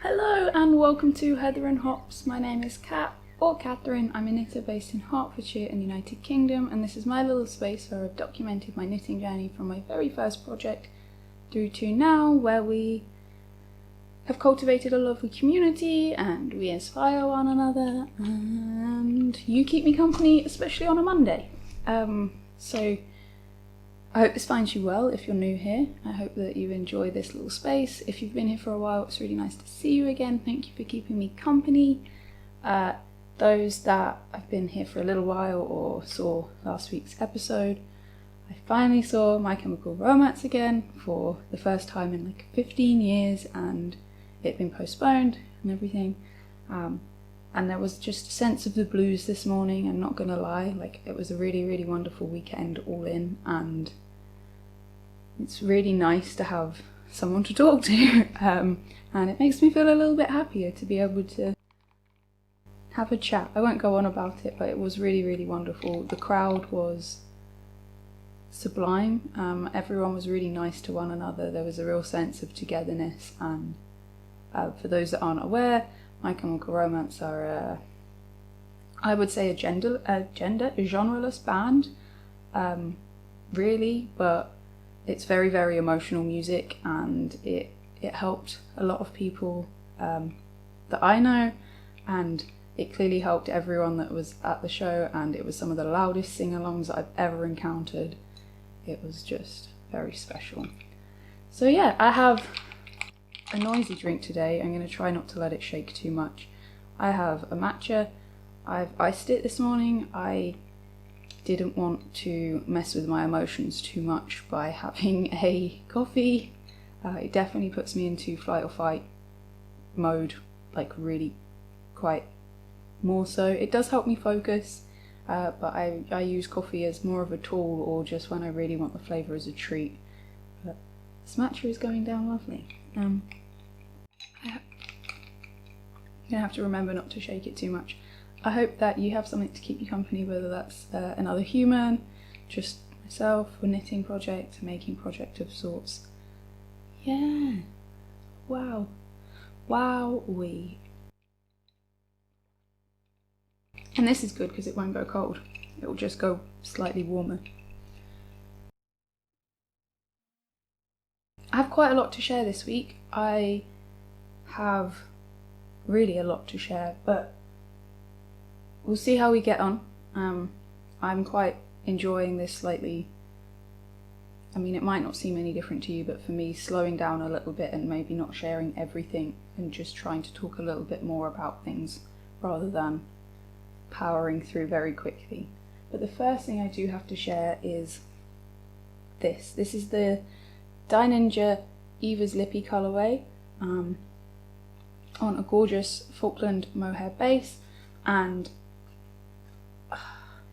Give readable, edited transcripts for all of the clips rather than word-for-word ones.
Hello and welcome to Heather and Hops. My name is Kat, or Catherine. I'm a knitter based in Hertfordshire in the United Kingdom, and this is my little space where I've documented my knitting journey from my very first project through to now, where we have cultivated a lovely community and we inspire one another and you keep me company, especially on a Monday. So I hope this finds you well if you're new here. I hope that you enjoy this little space. If you've been here for a while, it's really nice to see you again. Thank you for keeping me company. Those that have been here for a little while or saw last week's episode, I finally saw My Chemical Romance again for the first time in like 15 years, and it'd been postponed and everything. And there was just a sense of the blues this morning, I'm not gonna lie. Like, it was a really, really wonderful weekend all in, and it's really nice to have someone to talk to. And it makes me feel a little bit happier to be able to have a chat. I won't go on about it, but it was really, really wonderful. The crowd was sublime. Everyone was really nice to one another. There was a real sense of togetherness, and for those that aren't aware, My Chemical Romance are I would say a genreless band, really, but it's very, very emotional music, and it helped a lot of people that I know, and it clearly helped everyone that was at the show, and it was some of the loudest sing-alongs that I've ever encountered. It was just very special. So yeah, I have a noisy drink today. I'm going to try not to let it shake too much. I have a matcha. I've iced it this morning. I didn't want to mess with my emotions too much by having a coffee. It definitely puts me into flight or fight mode, like really quite more so. It does help me focus, but I use coffee as more of a tool, or just when I really want the flavour as a treat. But this matcha is going down lovely. You're gonna have to remember not to shake it too much. I hope that you have something to keep you company, whether that's another human, just myself, a knitting project, a making project of sorts. Yeah. Wow. Wowee. And this is good because it won't go cold. It will just go slightly warmer. I have quite a lot to share this week. I have really a lot to share, but we'll see how we get on. I'm quite enjoying this slightly. I mean, it might not seem any different to you, but for me, slowing down a little bit and maybe not sharing everything and just trying to talk a little bit more about things rather than powering through very quickly. But the first thing I do have to share is this. This is the Dye Ninja Eva's Lippy colourway on a gorgeous Falkland mohair base, and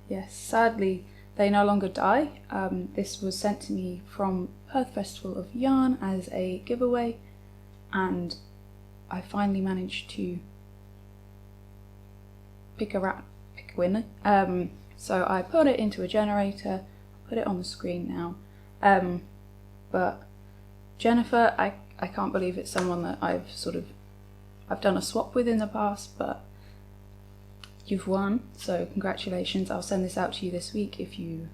yes, sadly they no longer dye. This was sent to me from Perth Festival of Yarn as a giveaway, and I finally managed to pick a winner. So I put it into a generator, put it on the screen now. But Jennifer, I can't believe it's someone that I've done a swap with in the past, but you've won, so congratulations. I'll send this out to you this week if you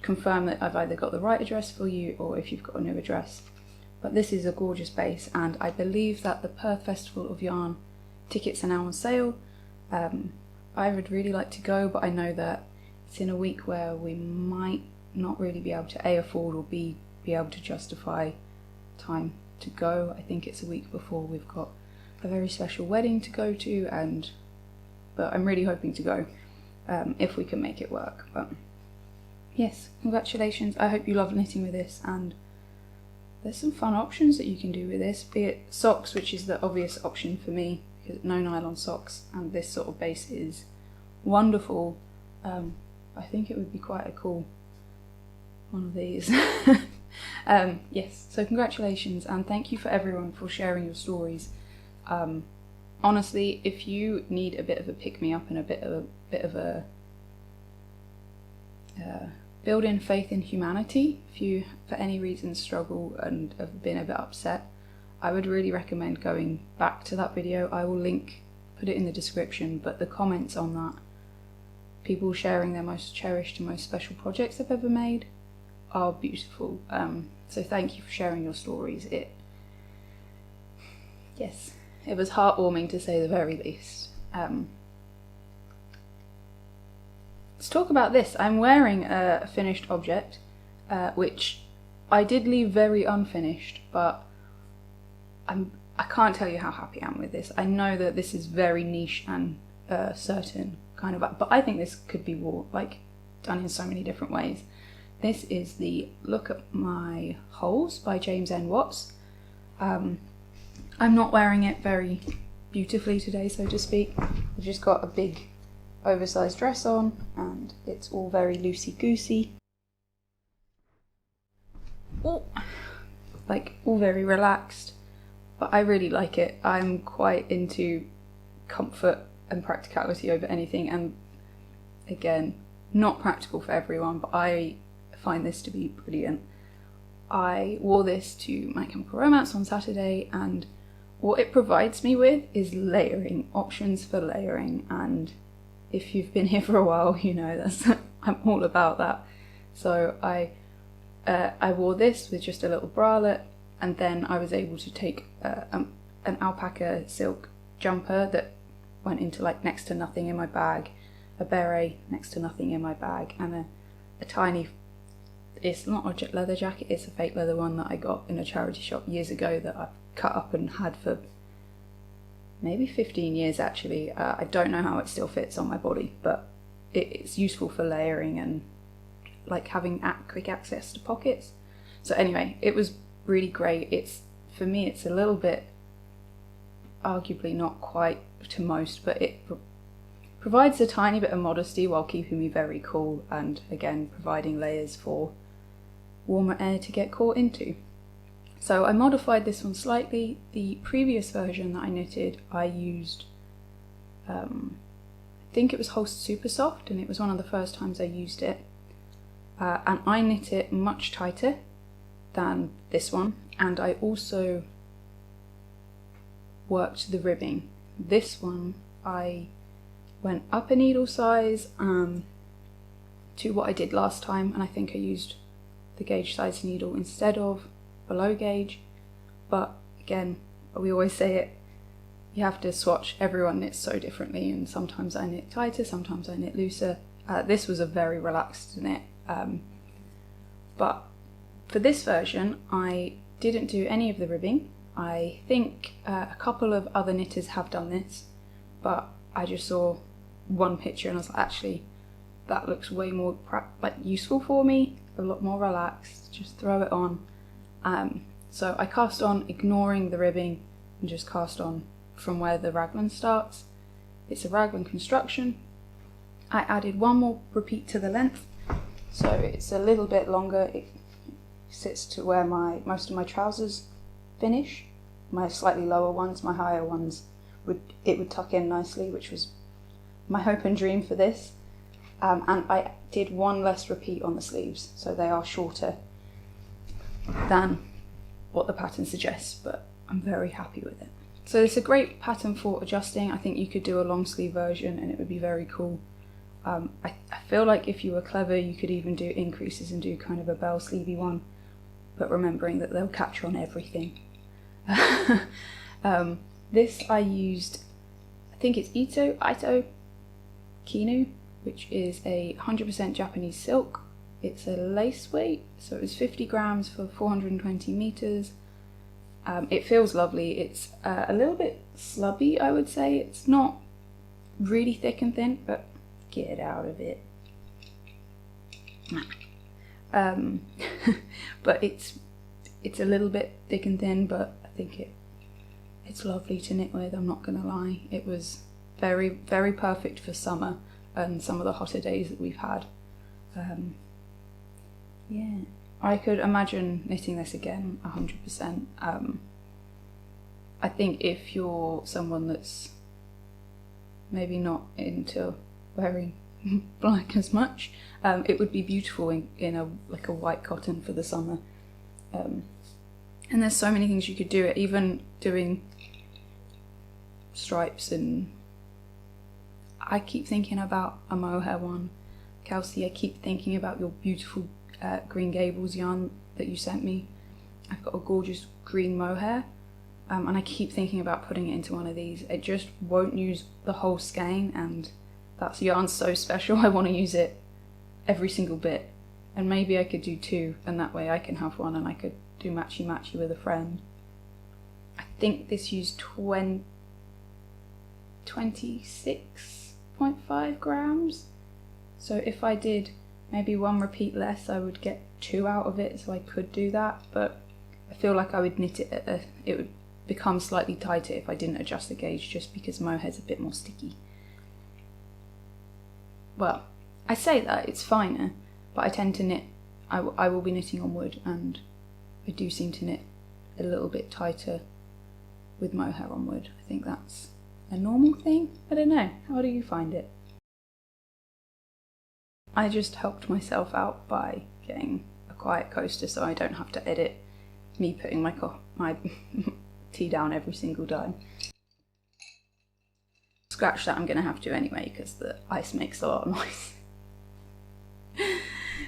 confirm that I've either got the right address for you or if you've got a new address. But this is a gorgeous base, and I believe that the Perth Festival of Yarn tickets are now on sale. I would really like to go, but I know that it's in a week where we might not really be able to A, afford, or B, be able to justify time to go. I think it's a week before we've got a very special wedding to go to, but I'm really hoping to go if we can make it work. But yes, congratulations. I hope you love knitting with this, and there's some fun options that you can do with this, be it socks, which is the obvious option for me because no nylon socks, and this sort of base is wonderful. I think it would be quite a cool one of these. Yes, so congratulations, and thank you for everyone for sharing your stories. Honestly, if you need a bit of a pick-me-up and a bit of a build in faith in humanity, if you for any reason struggle and have been a bit upset, I would really recommend going back to that video. I will put it in the description, but the comments on that, people sharing their most cherished and most special projects they've ever made, are beautiful. So thank you for sharing your stories. Yes, it was heartwarming to say the very least. Let's talk about this. I'm wearing a finished object, which I did leave very unfinished, but I can't tell you how happy I am with this. I know that this is very niche and certain kind of, but I think this could be done in so many different ways. This is the Look at My Holes by James N. Watts. I'm not wearing it very beautifully today, so to speak. I've just got a big oversized dress on and it's all very loosey-goosey. All very relaxed, but I really like it. I'm quite into comfort and practicality over anything, and again, not practical for everyone, but I find this to be brilliant. I wore this to My Chemical Romance on Saturday, and what it provides me with is layering, options for layering, and if you've been here for a while, you know I'm all about that. So I wore this with just a little bralette, and then I was able to take an alpaca silk jumper that went into next to nothing in my bag, a beret next to nothing in my bag, and a tiny, it's not a leather jacket, it's a fake leather one that I got in a charity shop years ago that I've cut up and had for maybe 15 years actually. I don't know how it still fits on my body, but it's useful for layering and having quick access to pockets. So anyway, it was really great. For me it's a little bit, arguably not quite to most, but it provides a tiny bit of modesty while keeping me very cool, and again providing layers for warmer air to get caught into. So I modified this one slightly. The previous version that I knitted, I used, I think it was Holst Super Soft, and it was one of the first times I used it. And I knit it much tighter than this one, and I also worked the ribbing. This one I went up a needle size to what I did last time, and I think I used the gauge size needle instead of below gauge, but again, we always say it, you have to swatch. Everyone knits so differently, and sometimes I knit tighter, sometimes I knit looser. This was a very relaxed knit, but for this version I didn't do any of the ribbing. I think a couple of other knitters have done this, but I just saw one picture and I was like, actually that looks way more useful for me, a lot more relaxed, just throw it on. So I cast on ignoring the ribbing and just cast on from where the raglan starts. It's a raglan construction. I added one more repeat to the length, so it's a little bit longer. It sits to where most of my trousers finish. My slightly lower ones, my higher ones, it would tuck in nicely, which was my hope and dream for this. And I did one less repeat on the sleeves, so they are shorter than what the pattern suggests, but I'm very happy with it. So it's a great pattern for adjusting. I think you could do a long sleeve version and it would be very cool. I feel like if you were clever you could even do increases and do kind of a bell sleevey one, but remembering that they'll catch on everything. This I used, I think it's Ito Kinu, which is a 100% Japanese silk. It's a lace weight, so it was 50 grams for 420 meters. It feels lovely. It's a little bit slubby, I would say. It's not really thick and thin, but get out of it. But it's a little bit thick and thin, but I think it's lovely to knit with, I'm not gonna lie. It was very, very perfect for summer and some of the hotter days that we've had. Yeah, I could imagine knitting this again 100%. I think if you're someone that's maybe not into wearing black as much, it would be beautiful in a white cotton for the summer. And And there's so many things you could do it, even doing stripes. And I keep thinking about a mohair one. Kelsey, I keep thinking about your beautiful Green Gables yarn that you sent me. I've got a gorgeous green mohair, and I keep thinking about putting it into one of these. It just won't use the whole skein, and that yarn's so special. I want to use it every single bit, and maybe I could do 2, and that way I can have one and I could do matchy matchy with a friend. I think this used 26.5 grams. So if I did maybe 1 repeat less, I would get 2 out of it, so I could do that, but I feel like I would knit it it would become slightly tighter if I didn't adjust the gauge, just because mohair's a bit more sticky. Well, I say that, it's finer, but I tend to knit, I will be knitting on wood, and I do seem to knit a little bit tighter with mohair on wood. I think that's a normal thing. I don't know, how do you find it? I just helped myself out by getting a quiet coaster so I don't have to edit me putting my tea down every single time. Scratch that, I'm going to have to anyway because the ice makes a lot of noise.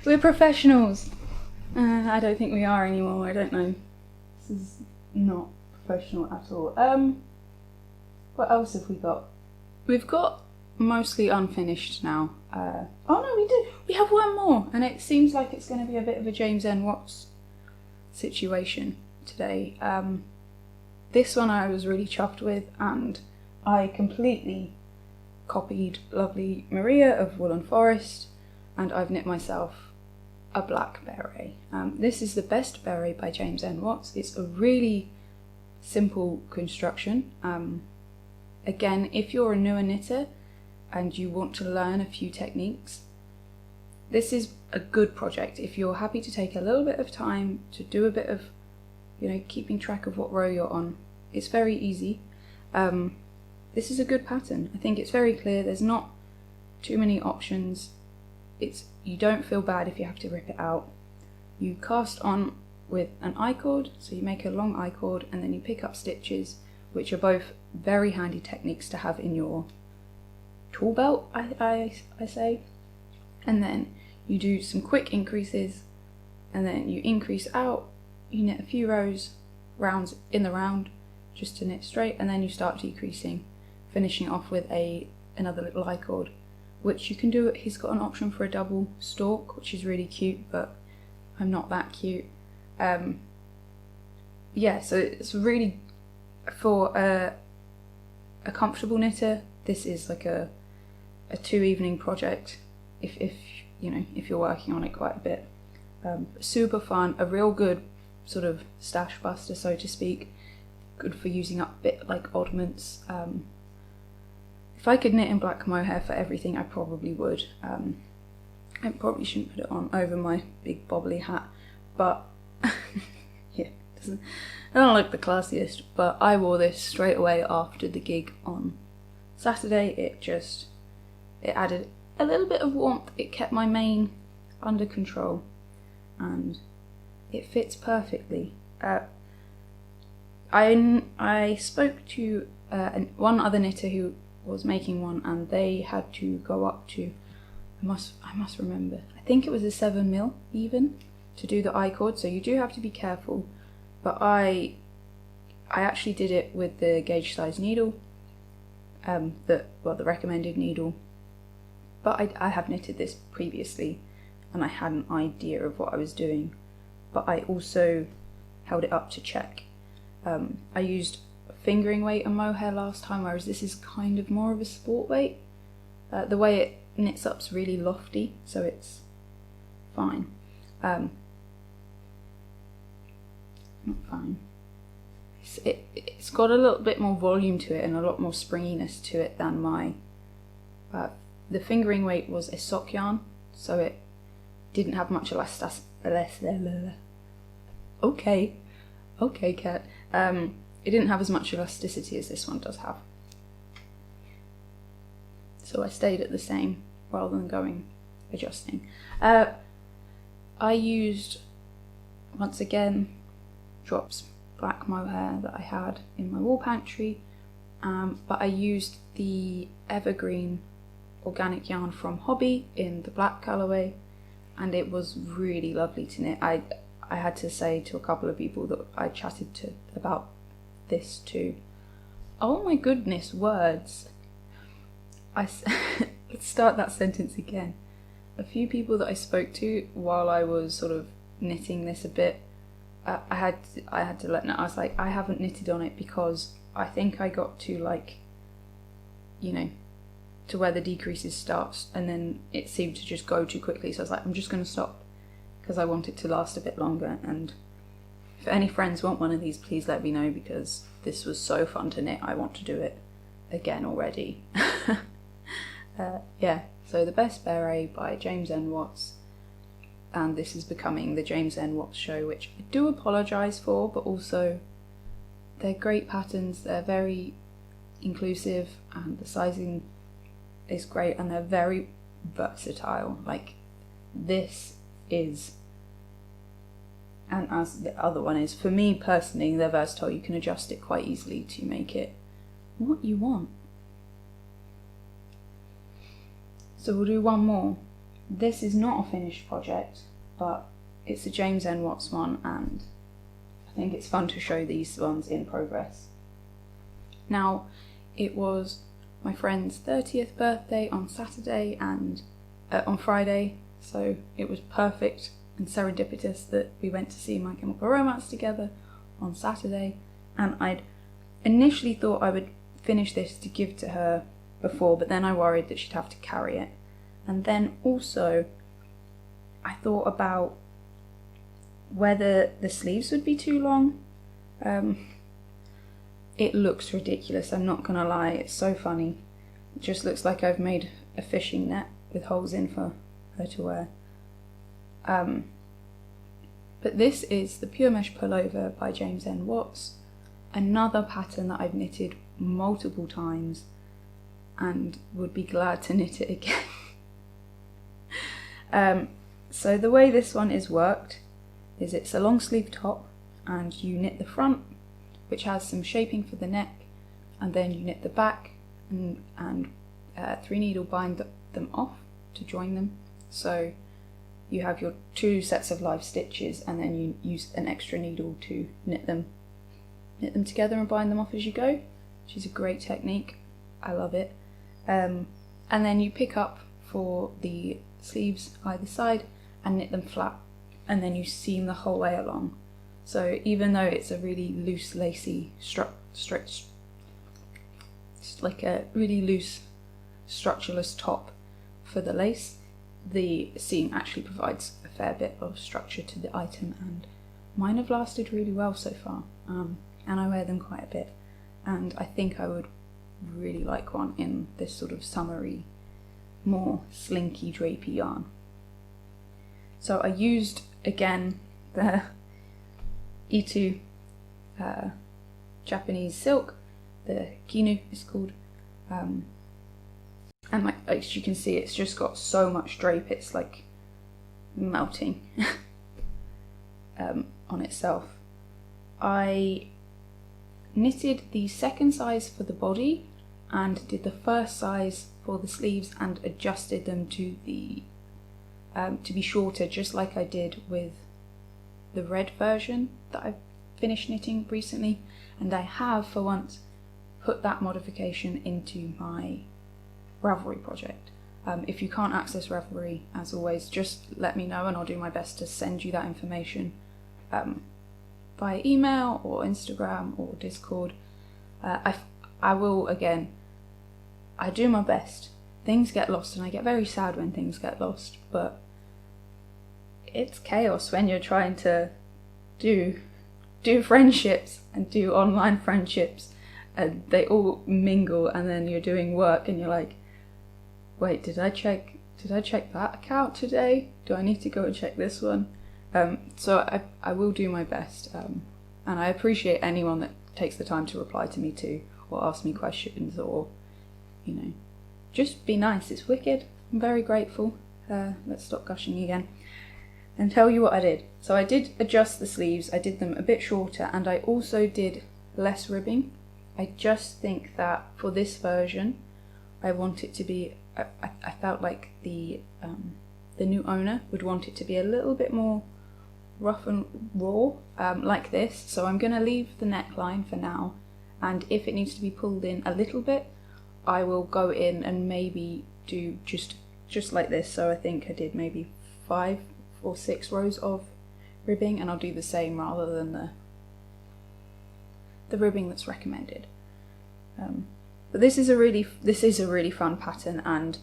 We're professionals! I don't think we are anymore, I don't know. This is not professional at all. What else have we got? We've got mostly unfinished now. Oh no, we do! We have one more! And it seems like it's going to be a bit of a James N. Watts situation today. This one I was really chuffed with, and I completely copied lovely Maria of Woolen Forest, and I've knit myself a black beret. This is the Best Beret by James N. Watts. It's a really simple construction. Again, if you're a newer knitter and you want to learn a few techniques, this is a good project. If you're happy to take a little bit of time to do a bit of, you know, keeping track of what row you're on, it's very easy. This is a good pattern. I think it's very clear. There's not too many options. You don't feel bad if you have to rip it out. You cast on with an I-cord, so you make a long I-cord, and then you pick up stitches, which are both very handy techniques to have in your tool belt, I say. And then you do some quick increases, and then you increase out, you knit a few rounds in the round just to knit straight, and then you start decreasing, finishing off with another little I-cord, which you can do. He's got an option for a double stalk, which is really cute, but I'm not that cute. Yeah, so it's really, for a comfortable knitter, this is like a 2-evening project if you know, if you're working on it quite a bit. Super fun, a real good sort of stash buster, so to speak. Good for using up bit like oddments. If I could knit in black mohair for everything, I probably would. I probably shouldn't put it on over my big bobbly hat, but yeah, I don't look the classiest, but I wore this straight away after the gig on Saturday. It added a little bit of warmth, it kept my mane under control, and it fits perfectly. I spoke to one other knitter who was making one, and they had to go up to, I must remember, I think it was a 7mm even, to do the I-cord, so you do have to be careful. But I actually did it with the gauge size needle, the recommended needle. But I have knitted this previously, and I had an idea of what I was doing, but I also held it up to check. I used fingering weight and mohair last time, whereas this is kind of more of a sport weight. The way it knits up's really lofty, so it's fine. Not fine. It's got a little bit more volume to it and a lot more springiness to it than my... the fingering weight was a sock yarn, so it didn't have much Okay, cat. It didn't have as much elasticity as this one does have. So I stayed at the same rather than adjusting. I used, once again, drops black mohair that I had in my wall pantry, but I used the evergreen organic yarn from Hobby in the black colourway, and it was really lovely to knit. I had to say to a couple of people that I chatted to about this too, oh my goodness, words. Let's start that sentence again. A few people that I spoke to while I was sort of knitting this a bit, I had to let know. I was like, I haven't knitted on it because I think I got to, like, you know, to where the decreases starts, and then it seemed to just go too quickly. So I was like, I'm just going to stop because I want it to last a bit longer. And if any friends want one of these, please let me know, because this was so fun to knit. I want to do it again already. Yeah, so The Best Beret by James N. Watts, and this is becoming the James N. Watts show, which I do apologise for, but also they're great patterns, they're very inclusive, and the sizing is great, and they're very versatile. Like, this is, and as the other one is, for me personally, they're versatile. You can adjust it quite easily to make it what you want. So we'll do one more. This is not a finished project, but it's a James N. Watts one, and I think it's fun to show these ones in progress. Now, it was my friend's 30th birthday on Saturday and on Friday, so it was perfect and serendipitous that we went to see My Chemical Romance together on Saturday, and I'd initially thought I would finish this to give to her before, but then I worried that she'd have to carry it. And then also I thought about whether the sleeves would be too long. It looks ridiculous, I'm not gonna lie, it's so funny. It just looks like I've made a fishing net with holes in for her to wear. But this is the Pure Mesh Pullover by James N. Watts, another pattern that I've knitted multiple times and would be glad to knit it again. So the way this one is worked is it's a long sleeve top, and you knit the front, which has some shaping for the neck, and then you knit the back and 3 needle bind them off to join them. So you have your 2 sets of live stitches, and then you use an extra needle to knit them together and bind them off as you go, which is a great technique. I love it. And then you pick up for the sleeves either side and knit them flat, and then you seam the whole way along. So even though it's a really loose, lacy it's like a really loose structureless top for the lace, the seam actually provides a fair bit of structure to the item, and mine have lasted really well so far, and I wear them quite a bit, and I think I would really like one in this sort of summery, more slinky, drapey yarn. So I used again the Itu Japanese silk, the Kinu is called, and like as you can see, it's just got so much drape, it's like melting on itself. I knitted the second size for the body and did the first size for the sleeves and adjusted them to the to be shorter, just like I did with the red version that I've finished knitting recently, and I have for once put that modification into my Ravelry project. If you can't access Ravelry, as always, just let me know and I'll do my best to send you that information via email or Instagram or Discord. I will, again, I do my best. Things get lost and I get very sad when things get lost, but it's chaos when you're trying to do friendships and do online friendships, and they all mingle, and then you're doing work and you're like, wait, did I check that account today? Do I need to go and check this one? So I will do my best, and I appreciate anyone that takes the time to reply to me too, or ask me questions, or, you know, just be nice. It's wicked. I'm very grateful. Let's stop gushing again. and tell you what I did. So I did adjust the sleeves, I did them a bit shorter, and I also did less ribbing. I just think that for this version, I want it to be, I felt like the new owner would want it to be a little bit more rough and raw, like this. So I'm going to leave the neckline for now, and if it needs to be pulled in a little bit, I will go in and maybe do just like this. So I think I did maybe 5 or 6 rows of ribbing, and I'll do the same rather than the ribbing that's recommended. But this is a really fun pattern, and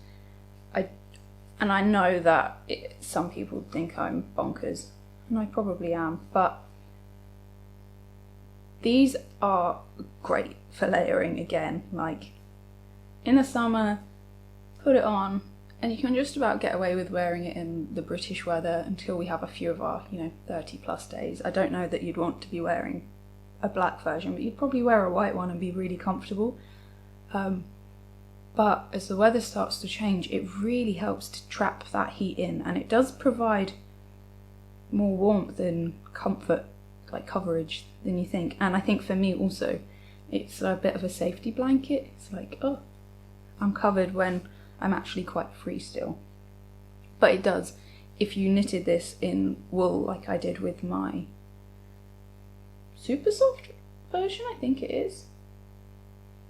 I know that some people think I'm bonkers, and I probably am, but these are great for layering again. Like in the summer, put it on, and you can just about get away with wearing it in the British weather until we have a few of our, 30+ days. I don't know that you'd want to be wearing a black version, but you'd probably wear a white one and be really comfortable. But as the weather starts to change, it really helps to trap that heat in, and it does provide more warmth and comfort, like coverage, than you think. And I think for me also, it's a bit of a safety blanket. It's like, oh, I'm covered when I'm actually quite free still. But it does, if you knitted this in wool like I did with my super soft version, I think it is.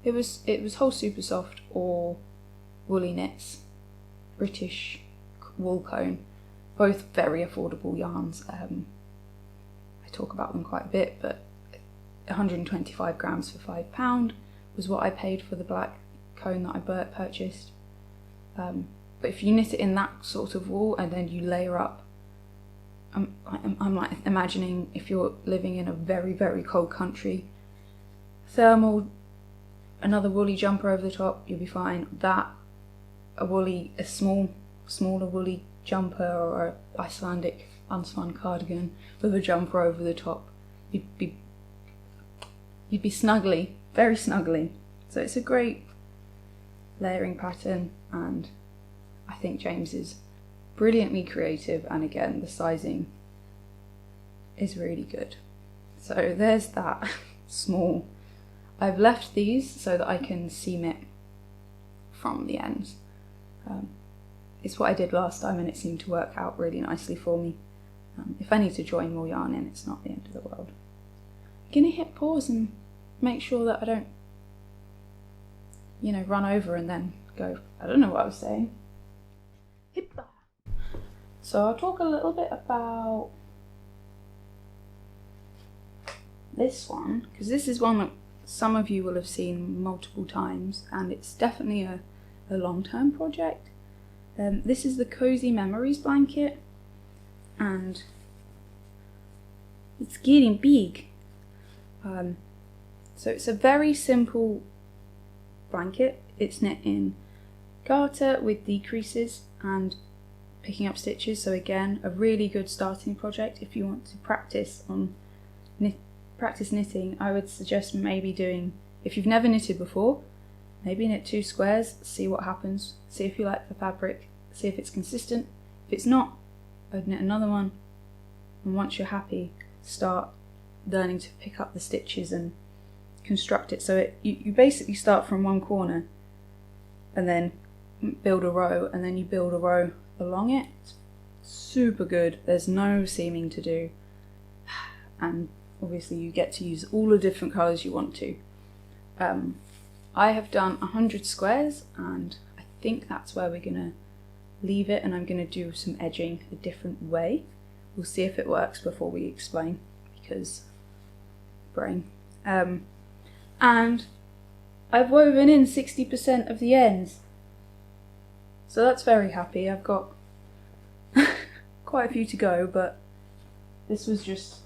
It was whole super soft or woolly knits, British wool cone, both very affordable yarns. I talk about them quite a bit, but 125 grams for £5 was what I paid for the black cone that I purchased. But if you knit it in that sort of wool and then you layer up, I'm like imagining if you're living in a very, very cold country, thermal, another woolly jumper over the top, you'll be fine. That, a smaller woolly jumper, or an Icelandic unspun cardigan with a jumper over the top, you'd be snuggly, very snuggly. So it's a great layering pattern, and I think James is brilliantly creative, and again the sizing is really good. So there's that small. I've left these so that I can seam it from the ends. It's what I did last time and it seemed to work out really nicely for me. If I need to join more yarn in, it's not the end of the world. I'm gonna hit pause and make sure that I don't, run over and then go, I don't know what I was saying. So I'll talk a little bit about this one, because this is one that some of you will have seen multiple times, and it's definitely a long-term project. This is the Cosy Memories blanket, and it's getting big. So it's a very simple blanket. It's knit in garter with decreases and picking up stitches. So again, a really good starting project if you want to practice knitting. I would suggest maybe doing, if you've never knitted before, maybe knit 2 squares, see what happens, see if you like the fabric, see if it's consistent. If it's not, I'd knit another one, and once you're happy, start learning to pick up the stitches and construct it. So you basically start from one corner and then build a row, and then you build a row along it. It's super good. There's no seaming to do, and obviously you get to use all the different colours you want to. I have done 100 squares, and I think that's where we're gonna leave it, and I'm gonna do some edging a different way. We'll see if it works before we explain, because brain. And I've woven in 60% of the ends, so that's very happy. I've got quite a few to go, but this was just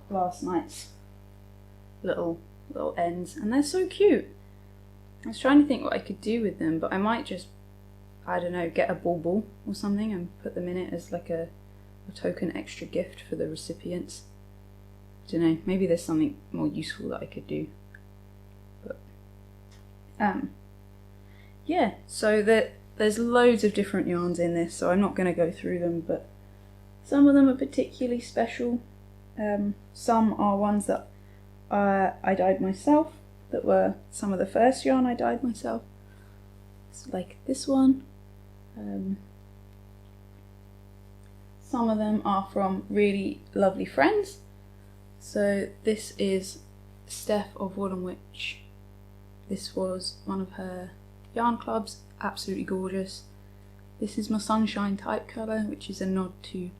last night's little ends, and they're so cute. I was trying to think what I could do with them, but I might just, I don't know, get a bauble or something and put them in it as like a token extra gift for the recipients. I don't know, maybe there's something more useful that I could do. But yeah, so there's loads of different yarns in this, so I'm not going to go through them, but Some of them are particularly special. Some are ones that I dyed myself, that were some of the first yarn I dyed myself. So like this one. Some of them are from really lovely friends. So this is Steph of Wool and Witch. This was one of her yarn clubs, absolutely gorgeous. This is my Sunshine type colour, which is a nod to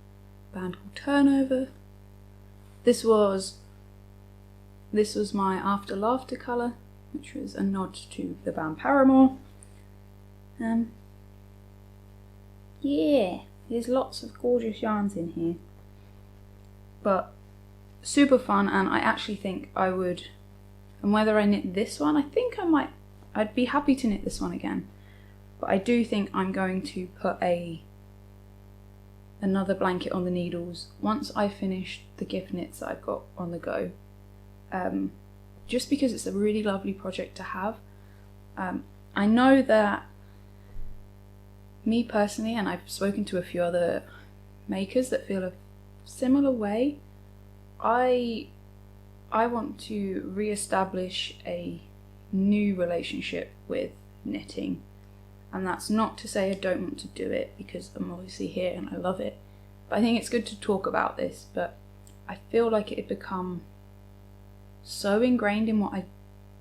a band called Turnover. This was my After Laughter colour, which was a nod to the band Paramore. Yeah, there's lots of gorgeous yarns in here, but super fun, and I actually think I would, and whether I knit this one, I think I'd be happy to knit this one again, but I do think I'm going to put another blanket on the needles once I finish the gift knits that I've got on the go, just because it's a really lovely project to have. I know that me personally, and I've spoken to a few other makers that feel a similar way, I want to re-establish a new relationship with knitting, and that's not to say I don't want to do it, because I'm obviously here and I love it, but I think it's good to talk about this. But I feel like it had become so ingrained in what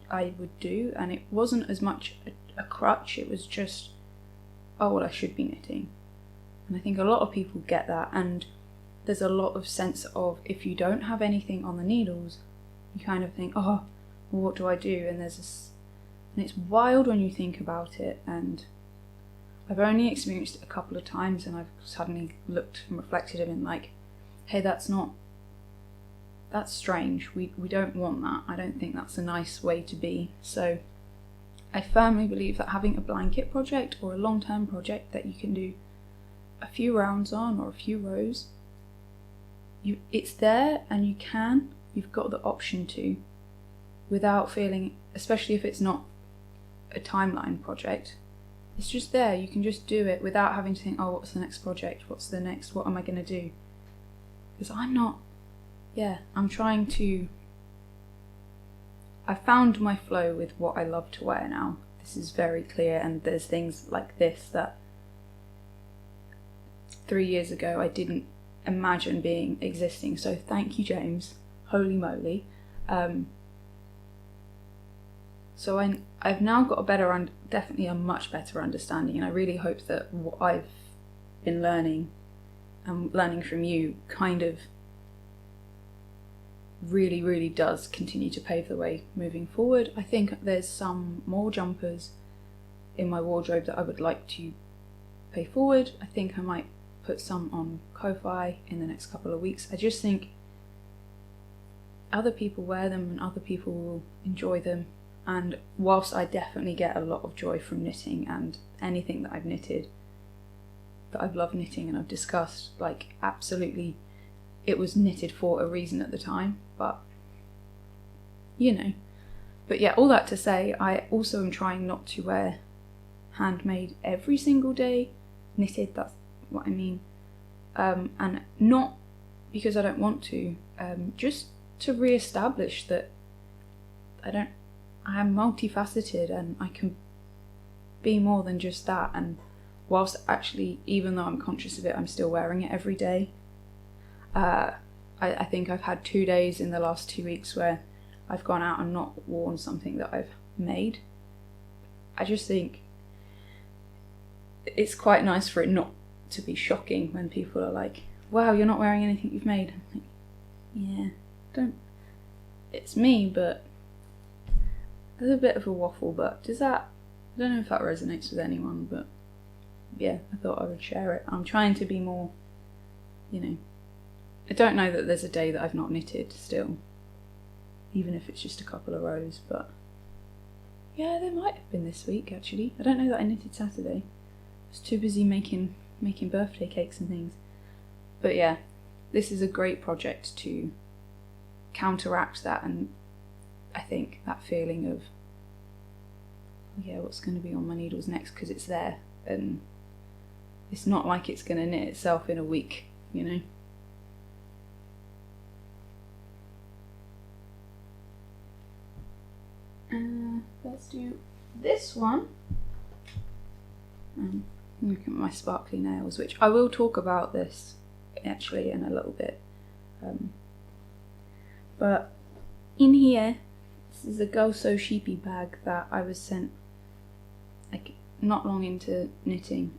I would do, and it wasn't as much a crutch, it was just, oh well, I should be knitting. And I think a lot of people get that, and there's a lot of sense of, if you don't have anything on the needles, you kind of think, oh, well, what do I do? And and it's wild when you think about it, and I've only experienced it a couple of times, and I've suddenly looked and reflected and been like, hey, that's strange, we don't want that, I don't think that's a nice way to be. So I firmly believe that having a blanket project or a long-term project that you can do a few rounds on or a few rows, it's there, and you've got the option to, without feeling, especially if it's not a timeline project, it's just there, you can just do it without having to think, oh, what's the next project, what am I going to do? Because I found my flow with what I love to wear now. This is very clear, and there's things like this that 3 years ago I didn't imagine existing. So thank you, James. Holy moly. So I've now got definitely a much better understanding, and I really hope that what I've been learning and learning from you kind of really, really does continue to pave the way moving forward. I think there's some more jumpers in my wardrobe that I would like to pay forward. I think I might put some on Ko-Fi in the next couple of weeks. I just think other people wear them and other people will enjoy them, and whilst I definitely get a lot of joy from knitting, and anything that I've knitted that I've loved knitting and I've discussed, like, absolutely it was knitted for a reason at the time, but yeah, all that to say, I also am trying not to wear handmade every single day. Knitted, that's what I mean, and not because I don't want to, just to re-establish that I am multifaceted and I can be more than just that. And whilst actually, even though I'm conscious of it, I'm still wearing it every day. I think I've had 2 days in the last 2 weeks where I've gone out and not worn something that I've made. I just think it's quite nice for it not to be shocking when people are like, wow, you're not wearing anything you've made. I'm like, yeah, it's me, but there's a bit of a waffle, but I don't know if that resonates with anyone, but yeah, I thought I would share it. I'm trying to be more, I don't know that there's a day that I've not knitted still, even if it's just a couple of rows, but yeah, there might have been this week actually. I don't know that I knitted Saturday. I was too busy making birthday cakes and things. But yeah, this is a great project to counteract that, and I think that feeling of, yeah, what's going to be on my needles next, because it's there, and it's not like it's going to knit itself in a week. you know. Let's do this one. Look at my sparkly nails, which I will talk about this actually in a little bit. But in here, this is a Girl So Sheepy bag that I was sent like not long into knitting.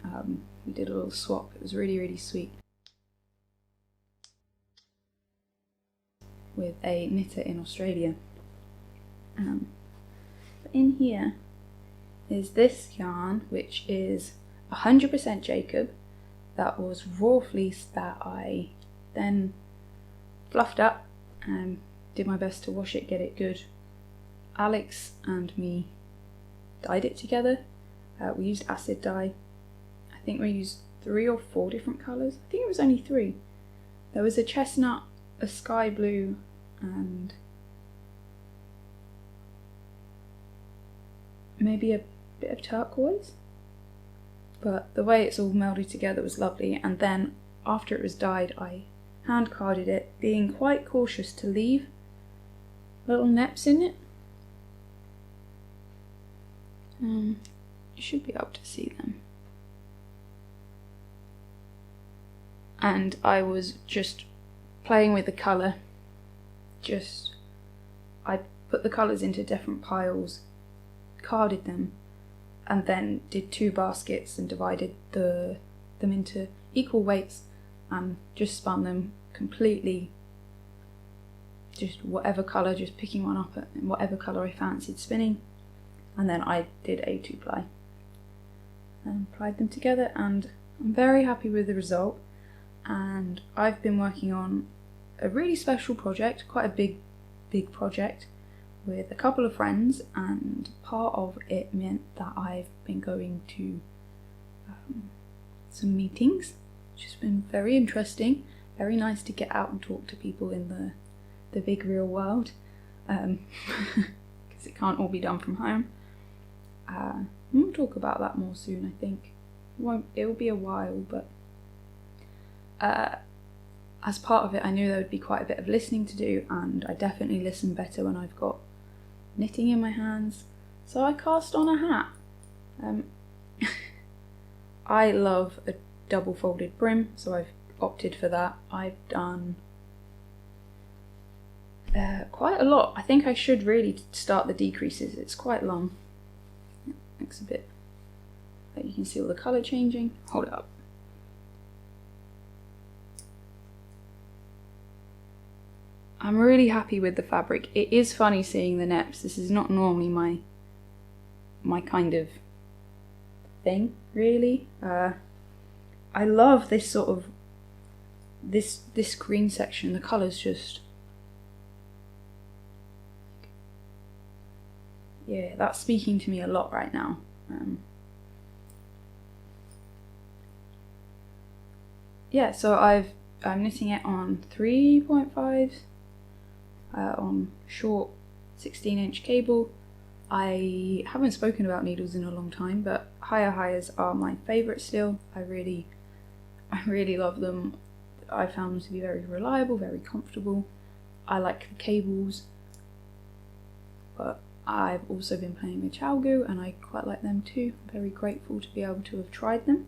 We did a little swap. It was really, really sweet. With a knitter in Australia. But in here is this yarn, which is 100% Jacob. That was raw fleece that I then fluffed up and did my best to wash it, get it good. Alex and me dyed it together. We used acid dye. I think we used 3 or 4 different colours. I think it was only 3. There was a chestnut, a sky blue, and maybe a bit of turquoise. But the way it's all melded together was lovely. And then after it was dyed, I hand carded it, being quite cautious to leave little neps in it. You should be able to see them. And I was just playing with the colour. I put the colours into different piles, carded them, and then did 2 baskets and divided them into equal weights and just spun them completely, just whatever colour, just picking one up in whatever colour I fancied spinning. And then I did a 2-ply and plied them together, and I'm very happy with the result. And I've been working on a really special project, quite a big project, with a couple of friends, and part of it meant that I've been going to some meetings, which has been very interesting, very nice to get out and talk to people in the big real world, because it can't all be done from home. We'll talk about that more soon, I think. It'll be a while, but as part of it I knew there would be quite a bit of listening to do, and I definitely listen better when I've got knitting in my hands. So I cast on a hat. I love a double folded brim, so I've opted for that. I've done quite a lot. I think I should really start the decreases. It's quite long. It looks a bit, you can see all the colour changing. Hold it up. I'm really happy with the fabric. It is funny seeing the neps. This is not normally my kind of thing, really. I love this sort of this green section. The colours just, yeah, that's speaking to me a lot right now. Yeah, so I'm knitting it on 3.5. On short 16-inch cable. I haven't spoken about needles in a long time, but higher highs are my favourite still. I really love them. I found them to be very reliable, very comfortable. I like the cables, but I've also been playing with Chalgu and I quite like them too. I'm very grateful to be able to have tried them.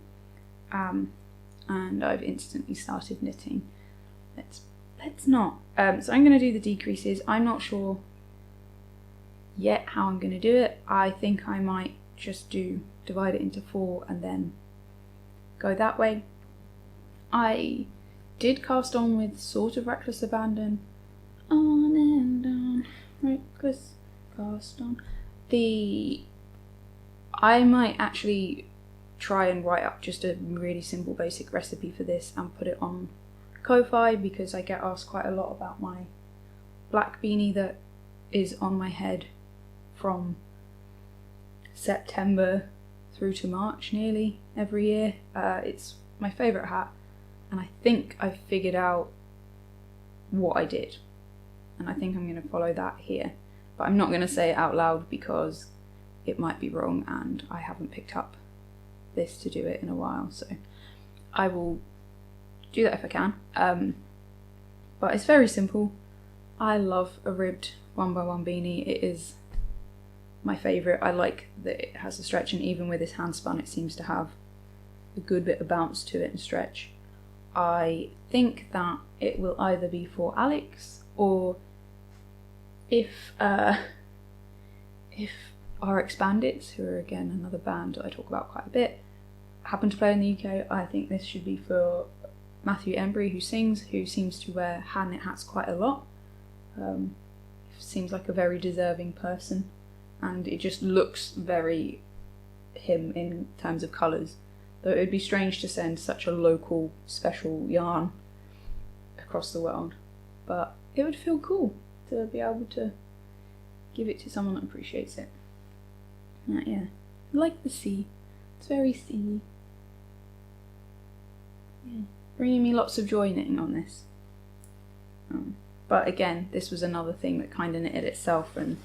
And I've instantly started knitting. Let's not. So I'm going to do the decreases. I'm not sure yet how I'm going to do it. I think I might just divide it into 4 and then go that way. I did cast on with sort of reckless abandon. On and on, reckless cast on. I might actually try and write up just a really simple basic recipe for this and put it on Ko-fi, because I get asked quite a lot about my black beanie that is on my head from September through to March nearly every year. It's my favourite hat, and I think I've figured out what I did, and I think I'm going to follow that here, but I'm not going to say it out loud because it might be wrong and I haven't picked up this to do it in a while, so I will do that if I can. But it's very simple. I love a ribbed 1x1 beanie. It is my favourite. I like that it has a stretch, and even with this hand spun it seems to have a good bit of bounce to it and stretch. I think that it will either be for Alex, or if RX Bandits, who are again another band that I talk about quite a bit, happen to play in the UK, I think this should be for Matthew Embry, who sings, who seems to wear hand knit hats quite a lot. Seems like a very deserving person, and it just looks very him in terms of colours. Though it would be strange to send such a local special yarn across the world, but it would feel cool to be able to give it to someone that appreciates it. Yeah, I like the sea. It's very seedy. Yeah, bringing me lots of joy knitting on this. But again, this was another thing that kind of knitted itself, and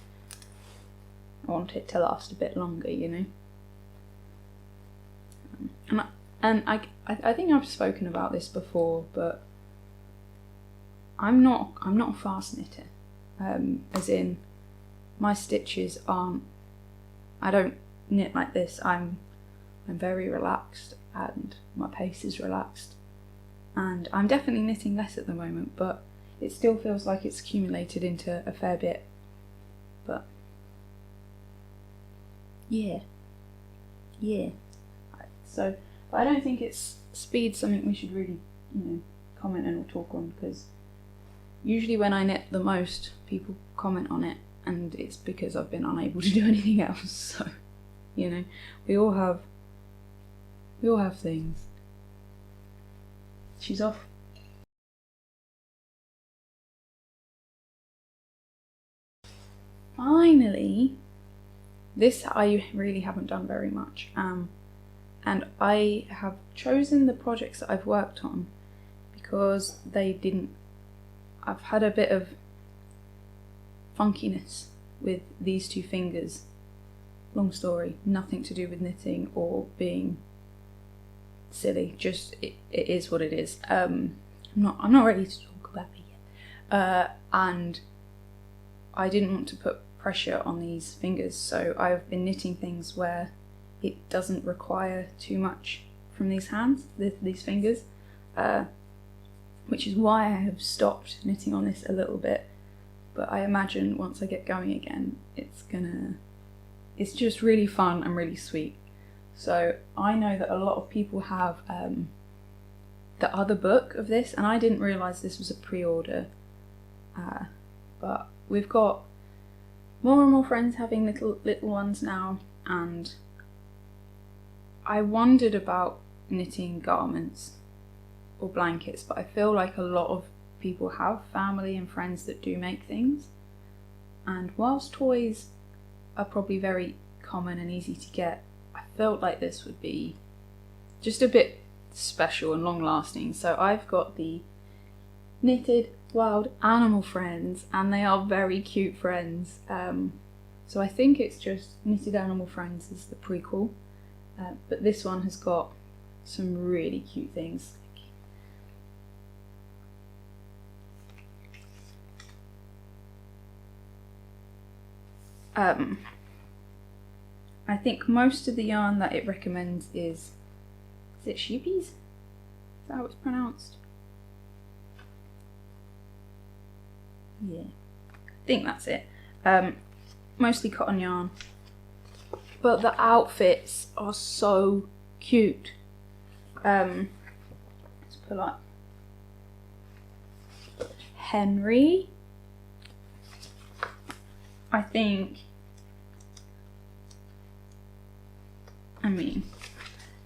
I want it to last a bit longer, you know. And I think I've spoken about this before, but I'm not a fast knitter. As in, my stitches aren't. I don't knit like this. I'm very relaxed, and my pace is relaxed, and I'm definitely knitting less at the moment, but it still feels like it's accumulated into a fair bit. But yeah. So, but I don't think it's speed something we should really, you know, comment and or talk on, because usually when I knit the most, people comment on it, and it's because I've been unable to do anything else. So, you know, we all have things. She's off. Finally, this I really haven't done very much, and I have chosen the projects that I've worked on because I've had a bit of funkiness with these two fingers. Long story, nothing to do with knitting or being silly, just it is what it is. I'm not ready to talk about it yet. And I didn't want to put pressure on these fingers, so I've been knitting things where it doesn't require too much from these hands, these fingers, which is why I have stopped knitting on this a little bit. But I imagine once I get going again, it's just really fun and really sweet. So I know that a lot of people have the other book of this, and I didn't realise this was a pre-order, but we've got more and more friends having little ones now, and I wondered about knitting garments or blankets, but I feel like a lot of people have family and friends that do make things, and whilst toys are probably very common and easy to get, I felt like this would be just a bit special and long lasting. So I've got the knitted wild animal friends, and they are very cute friends. So I think it's just Knitted Animal Friends is the prequel, but this one has got some really cute things. I think most of the yarn that it recommends is it sheepies? Is that how it's pronounced? Yeah, I think that's it. Mostly cotton yarn, but the outfits are so cute. Let's pull up Henry. I mean,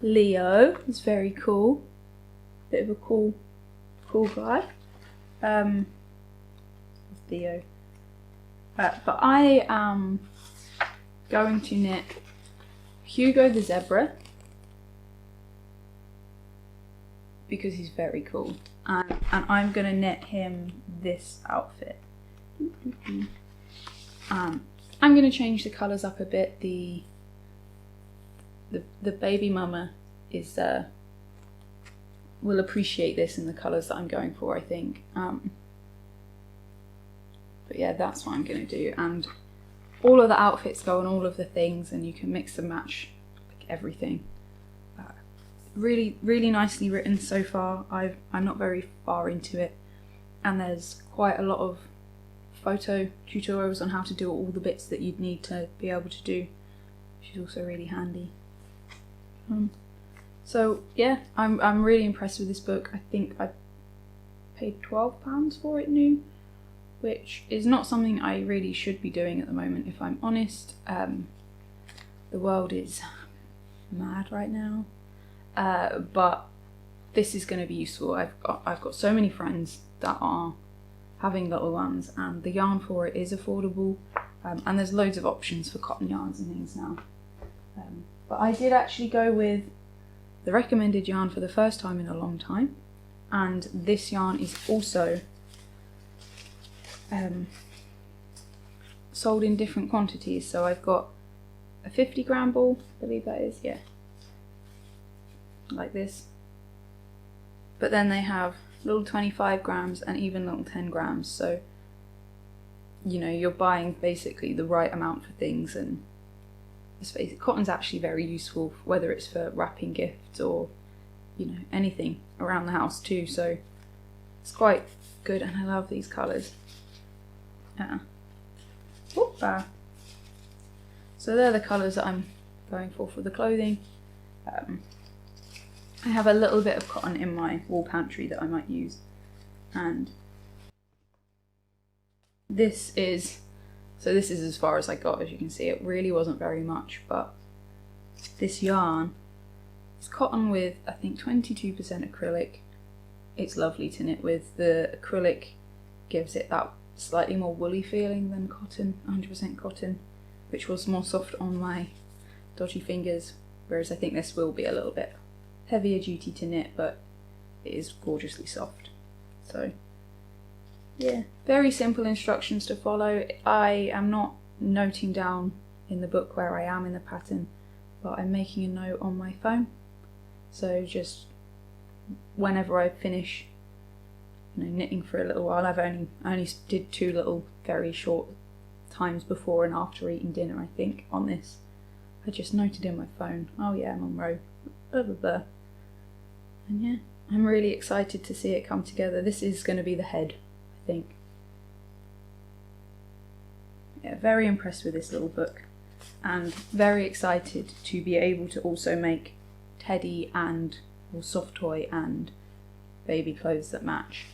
Leo is very cool. Bit of a cool guy. Theo. But I am going to knit Hugo the zebra because he's very cool, and I'm going to knit him this outfit. I'm going to change the colours up a bit. The baby mama is will appreciate this in the colours that I'm going for, I think. But yeah, that's what I'm going to do. And all of the outfits go on all of the things, and you can mix and match like everything. Really, really nicely written so far. I'm not very far into it, and there's quite a lot of photo tutorials on how to do all the bits that you'd need to be able to do, which is also really handy. So yeah, I'm really impressed with this book. I think I paid £12 for it new, which is not something I really should be doing at the moment, if I'm honest. The world is mad right now. But this is going to be useful. I've got so many friends that are having little ones, and the yarn for it is affordable, and there's loads of options for cotton yarns and things now. But I did actually go with the recommended yarn for the first time in a long time, and this yarn is also sold in different quantities. So I've got a 50-gram ball, I believe that is, yeah, like this, but then they have little 25 grams and even little 10 grams, so you know, you're buying basically the right amount for things. And let's face it, cotton's actually very useful, whether it's for wrapping gifts or, you know, anything around the house too, so it's quite good. And I love these colours. So they're the colours that I'm going for the clothing. I have a little bit of cotton in my wall pantry that I might use, and this is as far as I got. As you can see, it really wasn't very much, but this yarn is cotton with, I think, 22% acrylic. It's lovely to knit with. The acrylic gives it that slightly more woolly feeling than cotton, 100% cotton, which was more soft on my dodgy fingers, whereas I think this will be a little bit heavier duty to knit, but it is gorgeously soft. So yeah, very simple instructions to follow. I am not noting down in the book where I am in the pattern, but I'm making a note on my phone, so just whenever I finish, you know, knitting for a little while. I only did 2 little very short times before and after eating dinner, I think, on this. I just noted in my phone, oh yeah, I'm on row blah blah blah. And yeah, I'm really excited to see it come together. This is going to be the head, I think. Yeah, very impressed with this little book, and very excited to be able to also make teddy and or soft toy and baby clothes that match,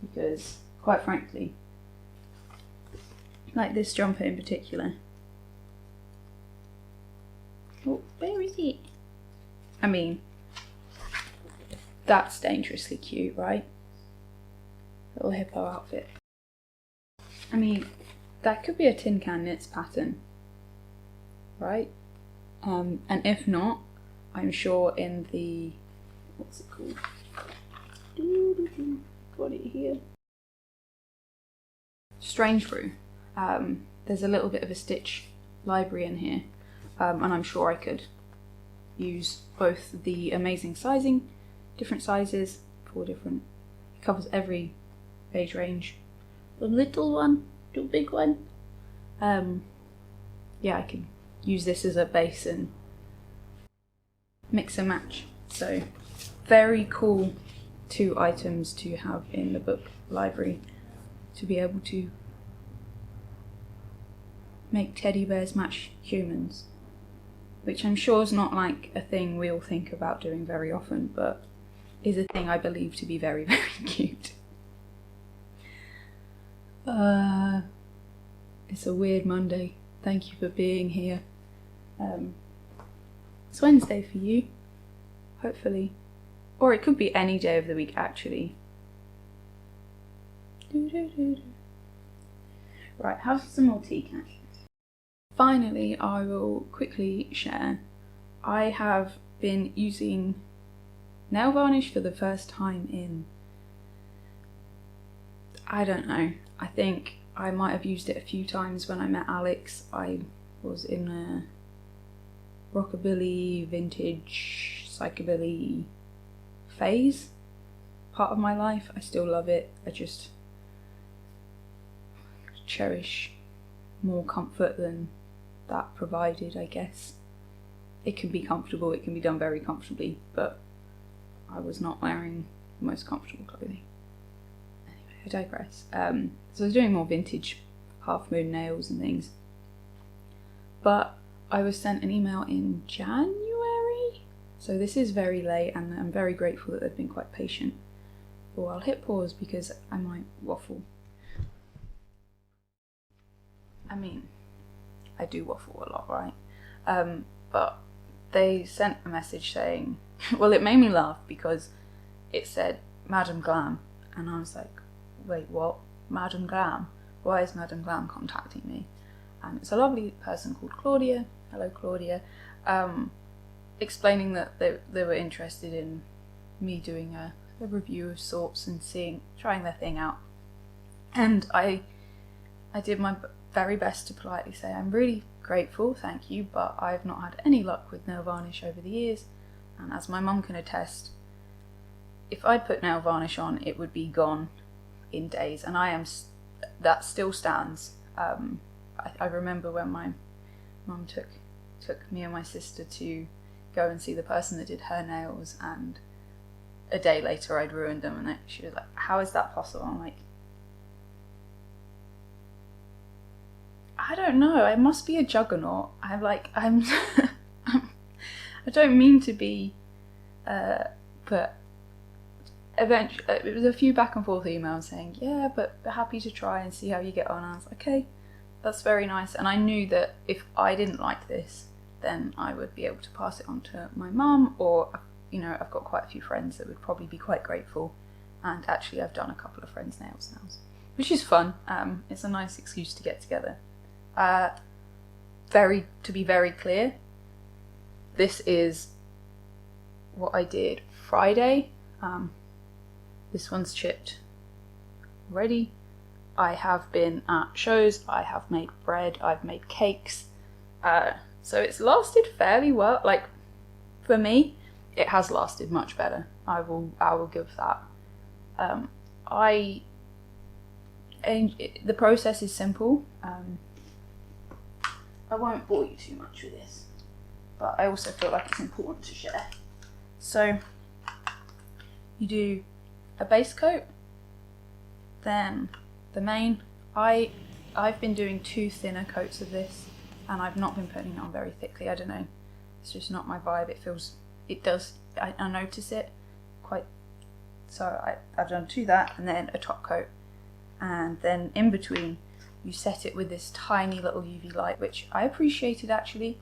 because quite frankly, like this jumper in particular, oh, where is it? I mean, that's dangerously cute, right? Little hippo outfit. I mean, that could be a tin can knits pattern, right? And if not, I'm sure in the, what's it called? Got it here. Strange Brew. There's a little bit of a stitch library in here, and I'm sure I could use both the amazing sizing, different sizes for different, it covers every age range. The little one, the big one. Yeah, I can use this as a base and mix and match. So very cool 2 items to have in the book library, to be able to make teddy bears match humans, which I'm sure is not like a thing we all think about doing very often, but is a thing I believe to be very, very cute. It's a weird Monday. Thank you for being here. It's Wednesday for you, hopefully. Or it could be any day of the week, actually. Right, have some more tea, can I? Finally, I will quickly share. I have been using nail varnish for the first time in, I don't know, I think I might have used it a few times when I met Alex. I was in a rockabilly, vintage, psychobilly phase part of my life. I still love it. I just cherish more comfort than that provided, I guess. It can be comfortable, it can be done very comfortably, but I was not wearing the most comfortable clothing. Anyway, I digress. So I was doing more vintage half moon nails and things, but I was sent an email in January, so this is very late, and I'm very grateful that they've been quite patient. Well, I'll hit pause because I might waffle. I mean, I do waffle a lot, right? But they sent a message saying, well, it made me laugh because it said Madam Glam, and I was like, wait, what? Madam Glam? Why is Madam Glam contacting me? And it's a lovely person called Claudia. Hello, Claudia. Explaining that they were interested in me doing a review of sorts and trying their thing out. And I did my very best to politely say, I'm really grateful, thank you, but I've not had any luck with nail varnish over the years, and as my mum can attest, if I'd put nail varnish on, it would be gone in days, and that still stands. I remember when my mum took me and my sister to go and see the person that did her nails, and a day later I'd ruined them, and she was like, how is that possible? I'm like, I don't know, I must be a juggernaut. I'm I don't mean to be, but eventually it was a few back and forth emails saying, yeah, but happy to try and see how you get on. I was like, okay, that's very nice. And I knew that if I didn't like this, then I would be able to pass it on to my mum, or, you know, I've got quite a few friends that would probably be quite grateful. And actually I've done a couple of friends' nails now, which is fun. It's a nice excuse to get together. To be very clear, this is what I did Friday. This one's chipped already. I have been at shows, I have made bread, I've made cakes, so it's lasted fairly well. Like, for me, it has lasted much better. I will give that. The process is simple. I won't bore you too much with this, but I also feel like it's important to share. So you do a base coat, then the main. I've been doing 2 thinner coats of this, and I've not been putting it on very thickly. I don't know, it's just not my vibe. I notice it quite, so I've done 2 that, and then a top coat, and then in between you set it with this tiny little UV light, which I appreciated actually.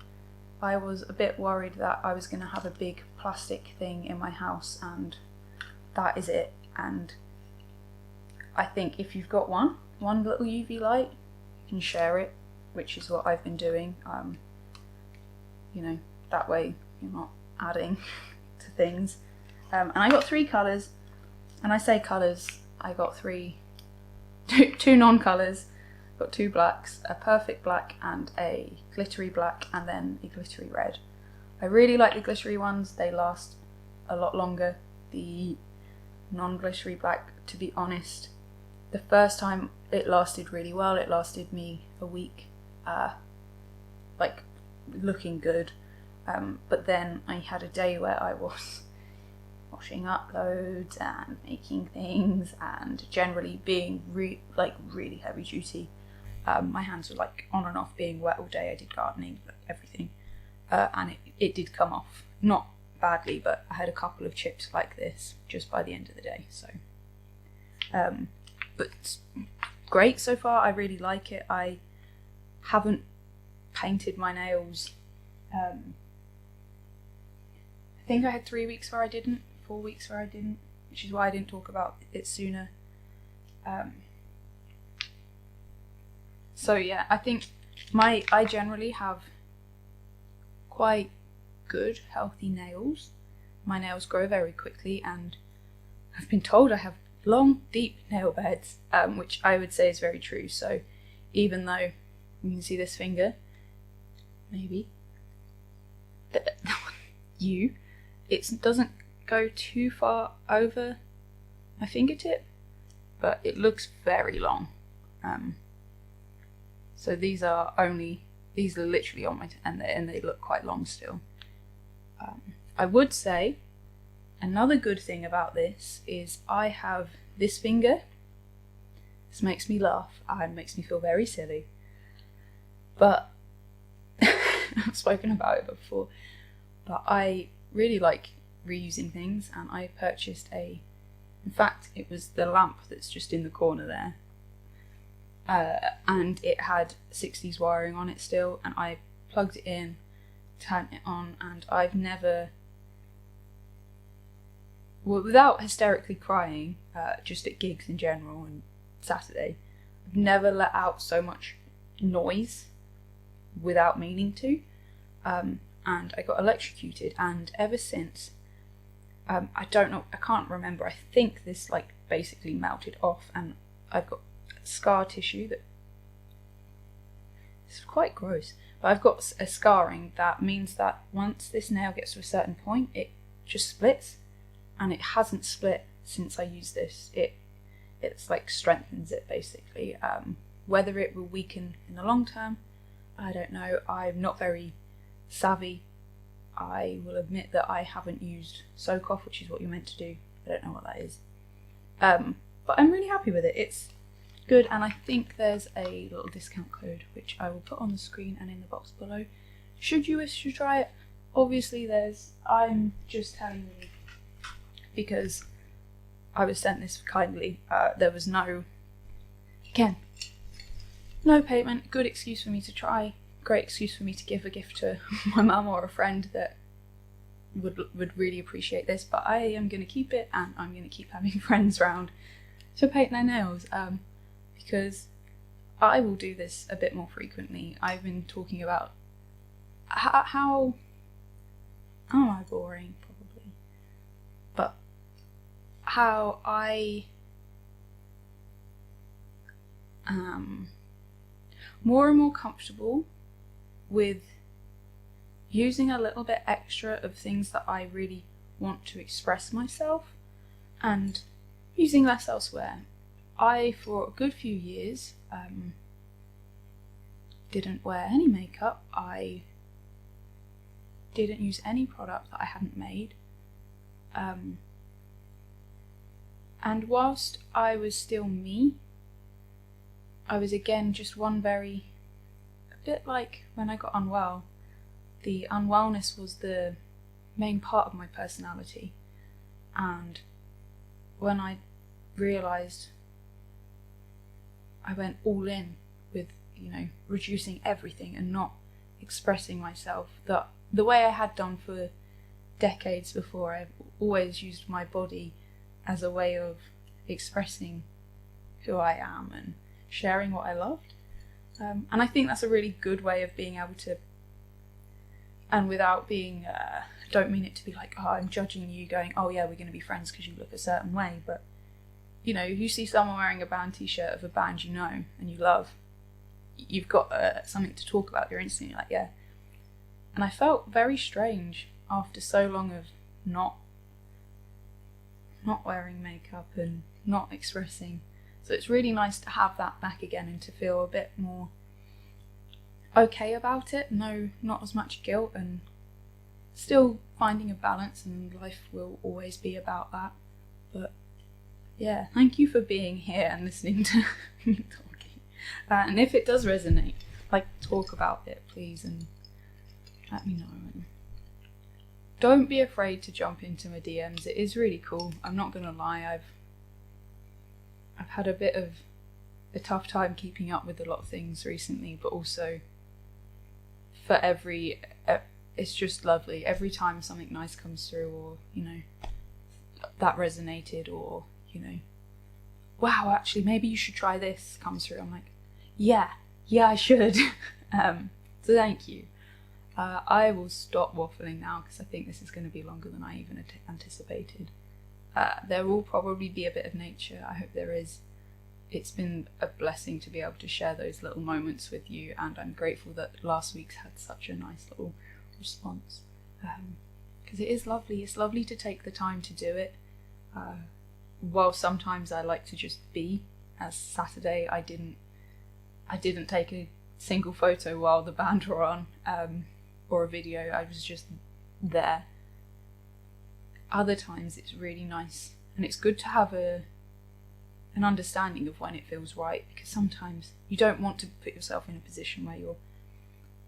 I was a bit worried that I was going to have a big plastic thing in my house, and that is it. And I think if you've got one little UV light, you can share it, which is what I've been doing. You know, that way you're not adding to things. And I got 3 colours, and I say colours, I got two non-colours. Got 2 blacks, a perfect black and a glittery black, and then a glittery red. I really like the glittery ones, they last a lot longer. The non-glittery black, to be honest, the first time it lasted really well. It lasted me a week, like looking good, but then I had a day where I was washing up loads and making things and generally being really heavy duty. My hands were like on and off, being wet all day. I did gardening, everything, and it did come off, not badly, but I had a couple of chips like this just by the end of the day. So but it's great so far. I really like it. I haven't painted my nails. I think I had 3 weeks where I didn't, 4 weeks where I didn't, which is why I didn't talk about it sooner. So yeah, I think I generally have quite good, healthy nails. My nails grow very quickly, and I've been told I have long, deep nail beds, which I would say is very true. So even though you can see this finger, maybe, it doesn't go too far over my fingertip, but it looks very long. So these are literally on my and they look quite long still. I would say another good thing about this is I have this finger. This makes me laugh and makes me feel very silly, but I've spoken about it before, but I really like reusing things, and I purchased in fact it was the lamp that's just in the corner there, and it had 60s wiring on it still, and I plugged it in, turned it on, and I've never, well, without hysterically crying, just at gigs in general and Saturday, I've never let out so much noise without meaning to, and I got electrocuted, and ever since, I don't know, I can't remember, I think this like basically melted off, and I've got scar tissue that, it's quite gross, but I've got a scarring that means that once this nail gets to a certain point, it just splits, and it hasn't split since I used this. It's like strengthens it basically. Whether it will weaken in the long term, I don't know. I'm not very savvy. I will admit that I haven't used soak off, which is what you're meant to do. I don't know what that is. But I'm really happy with it. It's good, and I think there's a little discount code which I will put on the screen and in the box below. Should you wish to try it, obviously I'm just telling you because I was sent this kindly. There was no payment. Good excuse for me to try. Great excuse for me to give a gift to my mum or a friend that would really appreciate this. But I am going to keep it, and I'm going to keep having friends round to paint their nails, because I will do this a bit more frequently. I've been talking about how am I boring? Probably, but how I am more and more comfortable with using a little bit extra of things that I really want to express myself, and using less elsewhere. I, for a good few years, didn't wear any makeup. I didn't use any product that I hadn't made. And whilst I was still me, I was again just a bit like when I got unwell. The unwellness was the main part of my personality, and when I realised, I went all in with, reducing everything and not expressing myself the way I had done for decades before. I've always used my body as a way of expressing who I am and sharing what I loved. And I think that's a really good way of being able to, and without being, don't mean it to be like, oh, I'm judging you, going, oh yeah, we're going to be friends because you look a certain way, but if you see someone wearing a band t-shirt of a band you know and you love, you've got something to talk about. You're instantly like, yeah. And I felt very strange after so long of not wearing makeup and not expressing. So it's really nice to have that back again and to feel a bit more okay about it. No, not as much guilt, and still finding a balance, and life will always be about that. But yeah, thank you for being here and listening to me talking. And if it does resonate, talk about it, please, and let me know. And don't be afraid to jump into my DMs. It is really cool. I'm not gonna lie. I've had a bit of a tough time keeping up with a lot of things recently, but also it's just lovely every time something nice comes through, or that resonated, or wow, actually maybe you should try this comes through. I'm like, yeah I should. So thank you. I will stop waffling now because I think this is going to be longer than I even anticipated. There will probably be a bit of nature. I hope there is. It's been a blessing to be able to share those little moments with you, and I'm grateful that last week's had such a nice little response, because because it is lovely. It's lovely to take the time to do it. While sometimes I like to just be, as Saturday I didn't take a single photo while the band were on, or a video. I was just there. Other times it's really nice, and it's good to have an understanding of when it feels right, because sometimes you don't want to put yourself in a position where you're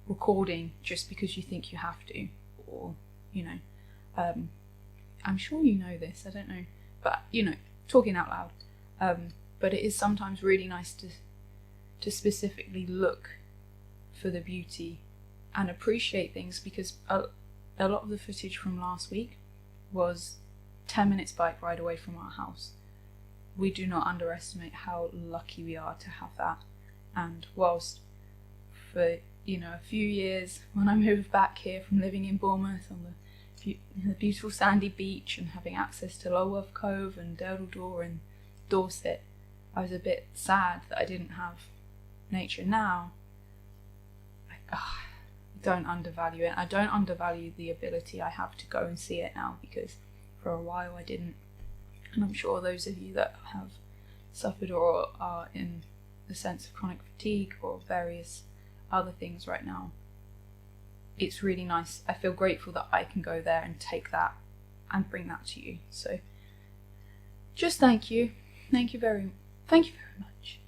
recording just because you think you have to, or I'm sure you know this, I don't know, but talking out loud, but it is sometimes really nice to specifically look for the beauty and appreciate things, because a lot of the footage from last week was 10 minutes bike ride away from our house. We do not underestimate how lucky we are to have that. And whilst for a few years, when I moved back here from living in Bournemouth on the beautiful sandy beach and having access to Lulworth Cove and Durdledore and Dorset, I was a bit sad that I didn't have nature. Now I don't undervalue it. I don't undervalue the ability I have to go and see it now, because for a while I didn't. And I'm sure those of you that have suffered or are in the sense of chronic fatigue or various other things right now, it's really nice. I feel grateful that I can go there and take that and bring that to you. So just thank you very much.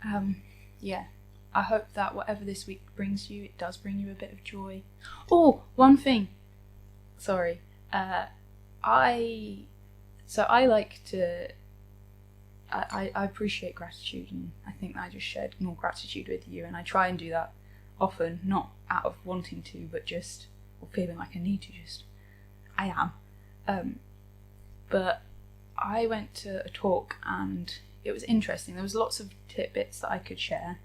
Yeah, I hope that whatever this week brings you, it does bring you a bit of joy. Oh, one thing, sorry, I appreciate gratitude, and I think I just shared more gratitude with you, and I try and do that often, not out of wanting to, but just, or feeling like I need to, just, I am. But I went to a talk and it was interesting. There was lots of tidbits that I could share,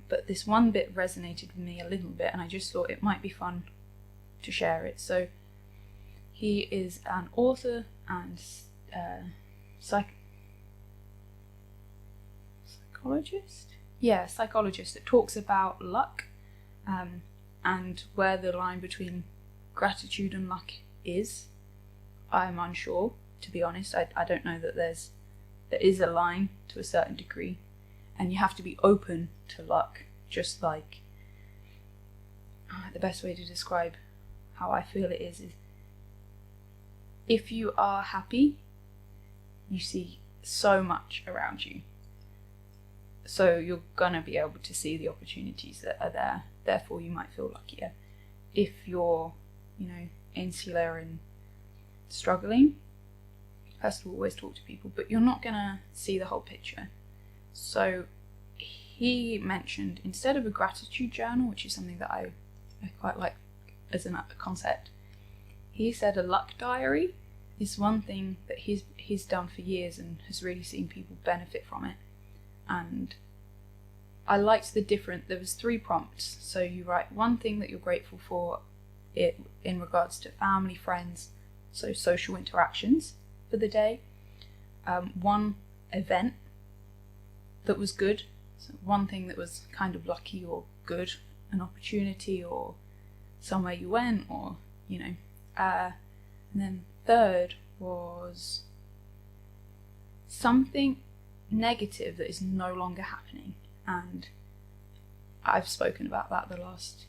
but this one bit resonated with me a little bit, and I just thought it might be fun to share it. So he is an author and psychologist? Yeah, psychologist that talks about luck, and where the line between gratitude and luck is. I'm unsure, to be honest. I don't know that there is a line to a certain degree, and you have to be open to luck, just like the best way to describe how I feel it is if you are happy, you see so much around you, so you're gonna be able to see the opportunities that are there, therefore you might feel luckier. If you're insular and struggling, first of all, always talk to people, but you're not gonna see the whole picture. So he mentioned, instead of a gratitude journal, which is something that I quite like as a concept, he said a luck diary is one thing that he's done for years and has really seen people benefit from it. And I liked there was 3 prompts. So you write one thing that you're grateful for it in regards to family, friends, so social interactions for the day. One event that was good, so one thing that was kind of lucky or good, an opportunity or somewhere you went, or and then third was something negative that is no longer happening. And I've spoken about that the last,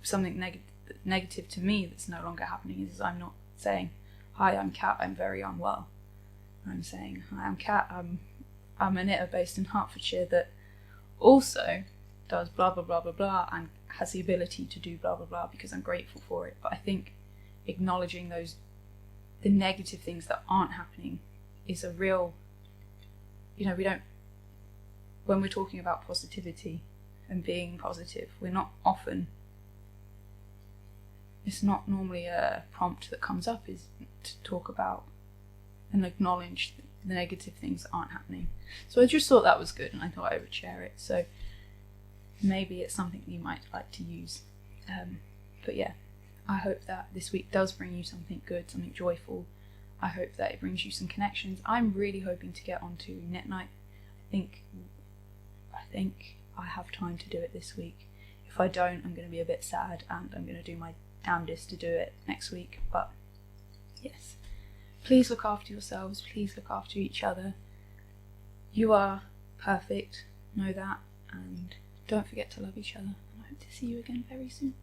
something negative to me that's no longer happening is I'm not saying, hi, I'm Kat, I'm very unwell. I'm saying, hi, I'm Kat, I'm a knitter based in Hertfordshire that also does blah blah blah blah blah and has the ability to do blah blah blah because I'm grateful for it. But I think acknowledging the negative things that aren't happening is a real, when we're talking about positivity and being positive, it's not normally a prompt that comes up is to talk about and acknowledge the negative things that aren't happening. So I just thought that was good, and I thought I would share it. So maybe it's something you might like to use. But yeah, I hope that this week does bring you something good, something joyful. I hope that it brings you some connections. I'm really hoping to get onto Knit Night. I think I have time to do it this week. If I don't, I'm going to be a bit sad, and I'm going to do my damnedest to do it next week. But yes, please look after yourselves, please look after each other. You are perfect, know that, and don't forget to love each other. And I hope to see you again very soon.